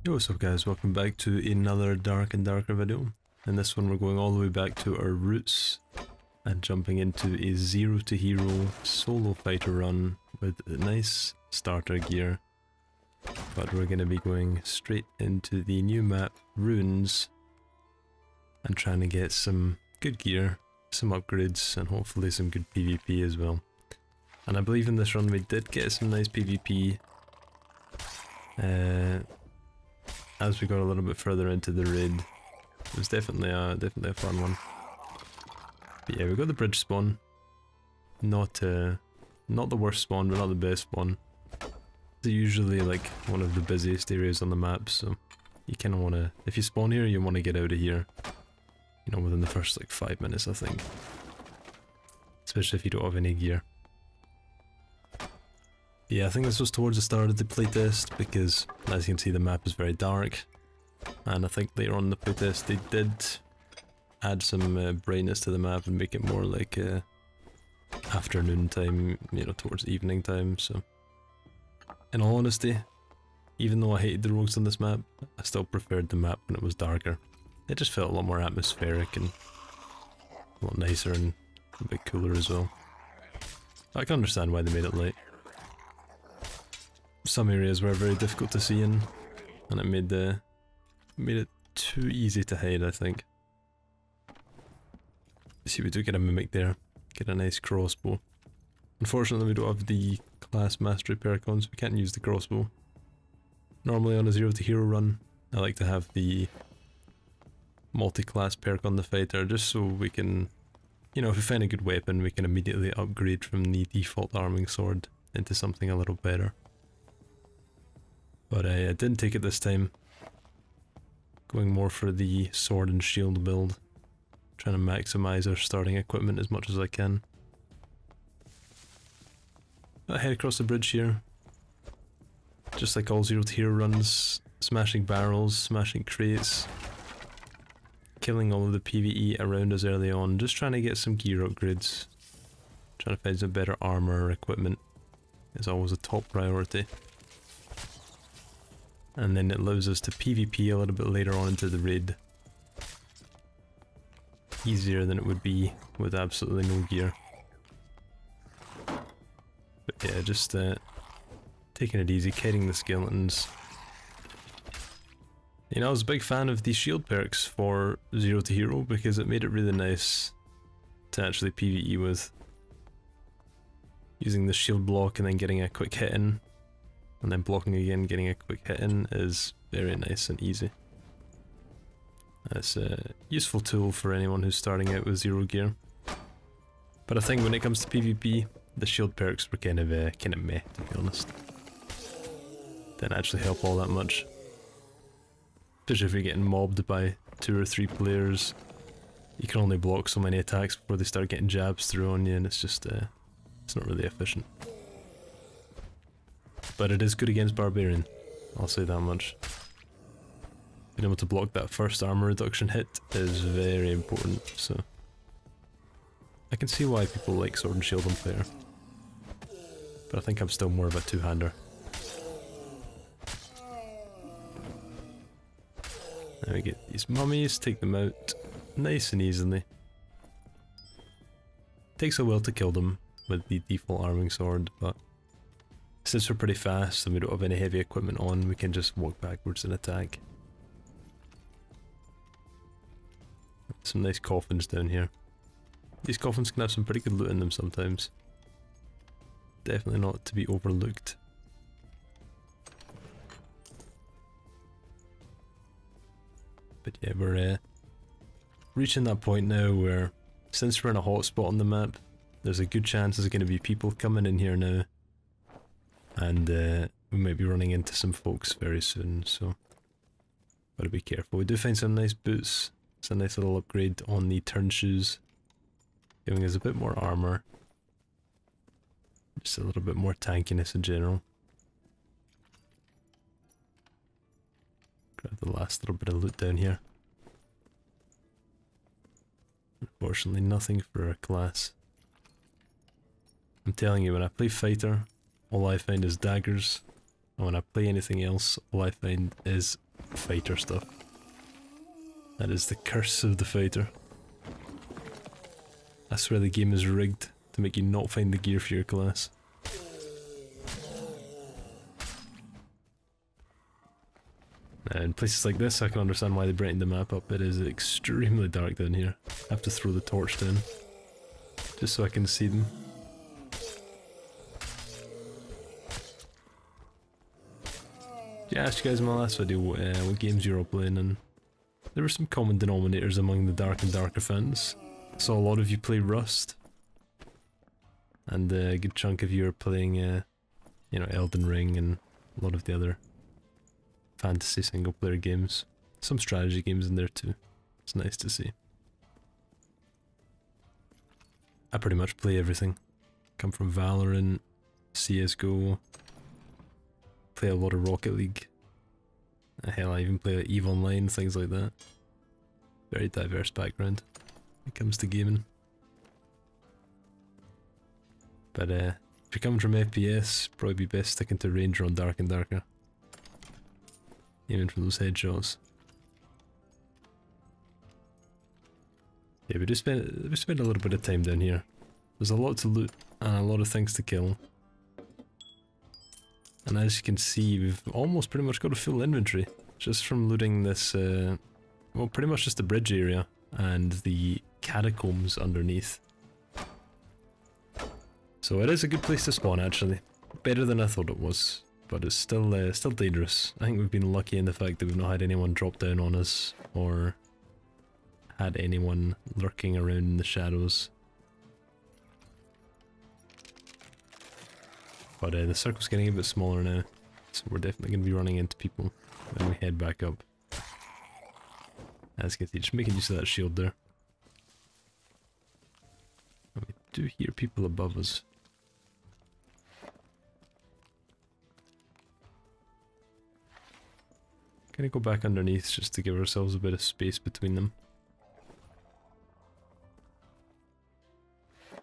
Yo, what's up guys, welcome back to another Dark and Darker video. In this one we're going all the way back to our roots and jumping into a zero to hero solo fighter run with a nice starter gear. But we're going to be going straight into the new map, Ruins, and trying to get some good gear, some upgrades, and hopefully some good PvP as well. And I believe in this run we did get some nice PvP. As we got a little bit further into the raid, it was definitely a fun one. But yeah, we got the bridge spawn. Not the worst spawn, but not the best spawn. It's usually like one of the busiest areas on the map, so you kind of want to, if you spawn here, you want to get out of here. You know, within the first like 5 minutes, I think. Especially if you don't have any gear. Yeah, I think this was towards the start of the playtest because, as you can see, the map is very dark. And I think later on in the playtest they did add some brightness to the map and make it more like afternoon time, you know, towards evening time, so... In all honesty, even though I hated the rogues on this map, I still preferred the map when it was darker. It just felt a lot more atmospheric and a lot nicer and a bit cooler as well. I can understand why they made it light. Some areas were very difficult to see in, and it made it too easy to hide, I think. See, we do get a mimic there, get a nice crossbow. Unfortunately we don't have the class mastery perk on, so we can't use the crossbow. Normally on a zero to hero run, I like to have the multi-class perk on the fighter, just so we can, you know, if we find a good weapon we can immediately upgrade from the default arming sword into something a little better. But I didn't take it this time. Going more for the sword and shield build. Trying to maximize our starting equipment as much as I can. I head across the bridge here. Just like all zero to hero runs, smashing barrels, smashing crates. Killing all of the PvE around us early on, just trying to get some gear upgrades. Trying to find some better armor or equipment is always a top priority. And then it allows us to PvP a little bit later on into the raid. Easier than it would be with absolutely no gear. But yeah, just taking it easy, kiting the skeletons. You know, I was a big fan of the shield perks for zero to hero because it made it really nice to actually PvE with. Using the shield block and then getting a quick hit in. And then blocking again, getting a quick hit in is very nice and easy. It's a useful tool for anyone who's starting out with zero gear. But I think when it comes to PvP, the shield perks were kind of meh, to be honest. Didn't actually help all that much. Especially if you're getting mobbed by 2 or 3 players. You can only block so many attacks before they start getting jabs through on you, and it's just, it's not really efficient. But it is good against Barbarian, I'll say that much. Being able to block that first armor reduction hit is very important, so... I can see why people like Sword and Shield on Fire. But I think I'm still more of a two-hander. Now we get these mummies, take them out nice and easily. Takes a while to kill them with the default arming sword, but... Since we're pretty fast and we don't have any heavy equipment on, we can just walk backwards and attack. Some nice coffins down here. These coffins can have some pretty good loot in them sometimes. Definitely not to be overlooked. But yeah, we're reaching that point now where, since we're in a hot spot on the map, there's a good chance there's going to be people coming in here now. And we might be running into some folks very soon, so gotta be careful. We do find some nice boots. It's a nice little upgrade on the turn shoes, giving us a bit more armor. Just a little bit more tankiness in general. Grab the last little bit of loot down here. Unfortunately, nothing for our class. I'm telling you, when I play fighter, all I find is daggers, and when I play anything else, all I find is fighter stuff. That is the curse of the fighter. I swear the game is rigged to make you not find the gear for your class. Now, in places like this I can understand why they brightened the map up. It is extremely dark down here. I have to throw the torch down just so I can see them. Yeah, I asked you guys in my last video what games you're all playing, and there were some common denominators among the Dark and Darker fans. I saw a lot of you play Rust, and a good chunk of you are playing, you know, Elden Ring and a lot of the other fantasy single player games. Some strategy games in there too. It's nice to see. I pretty much play everything. Come from Valorant, CSGO, play a lot of Rocket League. Hell, I even play like EVE Online, things like that. Very diverse background when it comes to gaming. But if you're coming from FPS, probably be best sticking to Ranger on Dark and Darker. Aiming for those headshots. Yeah, we spent a little bit of time down here. There's a lot to loot and a lot of things to kill. And as you can see, we've almost pretty much got a full inventory just from looting this, well, pretty much just the bridge area and the catacombs underneath. So it is a good place to spawn, actually. Better than I thought it was, but it's still dangerous. I think we've been lucky in the fact that we've not had anyone drop down on us or had anyone lurking around in the shadows. But the circle's getting a bit smaller now, so we're definitely going to be running into people when we head back up. As you can see, just making use of that shield there. And we do hear people above us. Gonna go back underneath just to give ourselves a bit of space between them.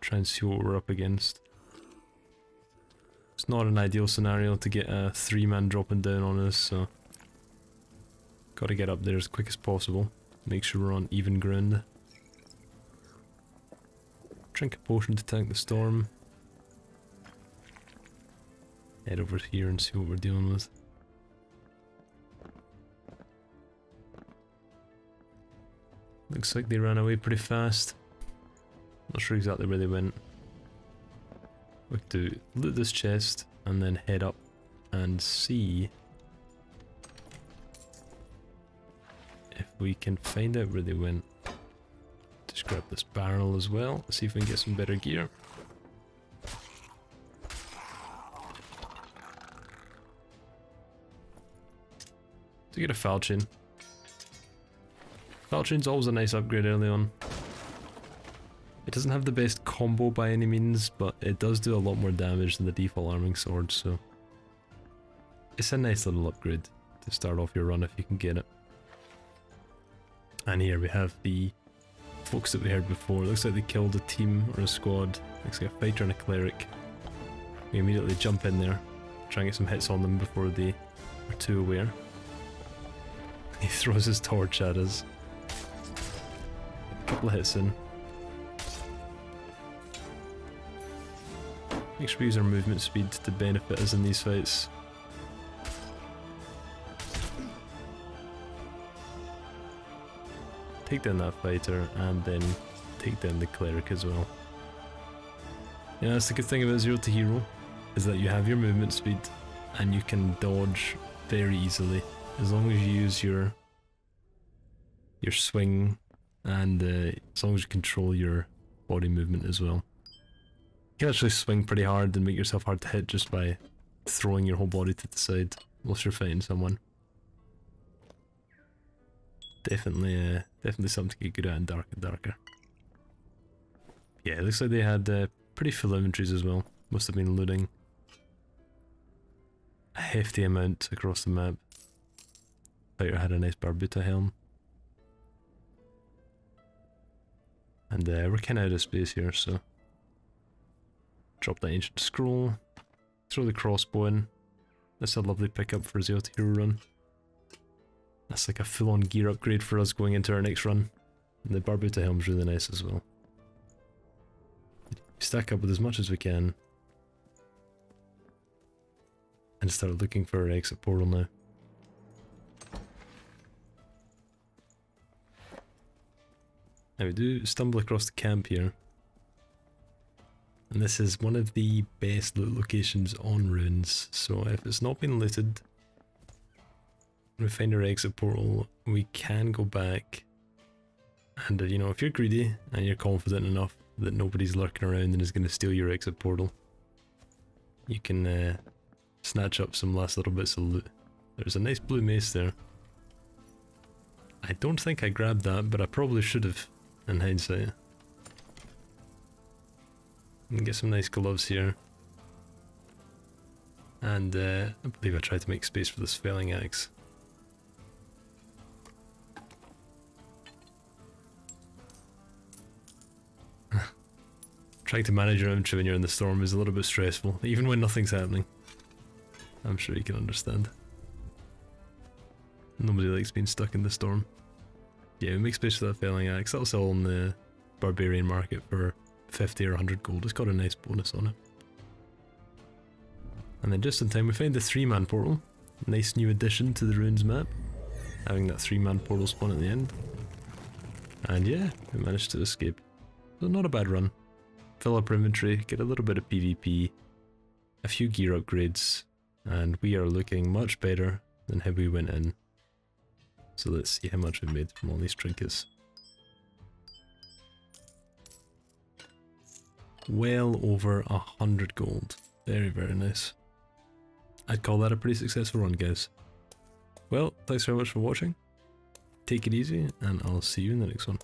Try and see what we're up against. It's not an ideal scenario to get a 3-man dropping down on us, so gotta get up there as quick as possible. Make sure we're on even ground. Drink a potion to tank the storm. Head over here and see what we're dealing with. Looks like they ran away pretty fast. Not sure exactly where they went. We have to loot this chest and then head up and see if we can find out where they went. Just grab this barrel as well, see if we can get some better gear. To get a falchion. Falchion's always a nice upgrade early on. It doesn't have the best combo by any means, but it does do a lot more damage than the default arming sword, so it's a nice little upgrade to start off your run if you can get it. And here we have the folks that we heard before. Looks like they killed a team or a squad. Looks like a fighter and a cleric. We immediately jump in there, try and get some hits on them before they are too aware. He throws his torch at us. A couple of hits in. Make sure we use our movement speed to benefit us in these fights. Take down that fighter and then take down the cleric as well. Yeah, that's the good thing about Zero to Hero, is that you have your movement speed and you can dodge very easily as long as you use your swing and as long as you control your body movement as well. You can actually swing pretty hard and make yourself hard to hit just by throwing your whole body to the side whilst you're fighting someone. Definitely something to get good at in Dark and Darker. Yeah, it looks like they had pretty full inventories as well. Must have been looting a hefty amount across the map. Fighter had a nice Barbuta helm. And we're kind of out of space here, so drop that ancient scroll, throw the crossbow in. That's a lovely pickup for a Zero to Hero run. That's like a full-on gear upgrade for us going into our next run. And the Barbuta helm's really nice as well. Stack up with as much as we can. And start looking for our exit portal now. Now we do stumble across the camp here. And this is one of the best loot locations on ruins, so if it's not been looted, when we find our exit portal, we can go back and you know, if you're greedy and you're confident enough that nobody's lurking around and is going to steal your exit portal, you can snatch up some last little bits of loot. There's a nice blue mace there. I don't think I grabbed that, but I probably should have in hindsight. And get some nice gloves here. And I believe I tried to make space for this felling axe. Trying to manage your inventory when you're in the storm is a little bit stressful, even when nothing's happening. I'm sure you can understand. Nobody likes being stuck in the storm. Yeah, we make space for that felling axe. That'll sell on the barbarian market for 50 or 100 gold. It's got a nice bonus on it. And then just in time we find the 3-man portal. Nice new addition to the ruins map. Having that 3-man portal spawn at the end. And yeah, we managed to escape. So not a bad run. Fill up our inventory, get a little bit of PvP, a few gear upgrades, and we are looking much better than how we went in. So let's see how much we've made from all these trinkets. Well over 100 gold. Very, very nice. I'd call that a pretty successful run, guys. Well, thanks very much for watching. Take it easy, and I'll see you in the next one.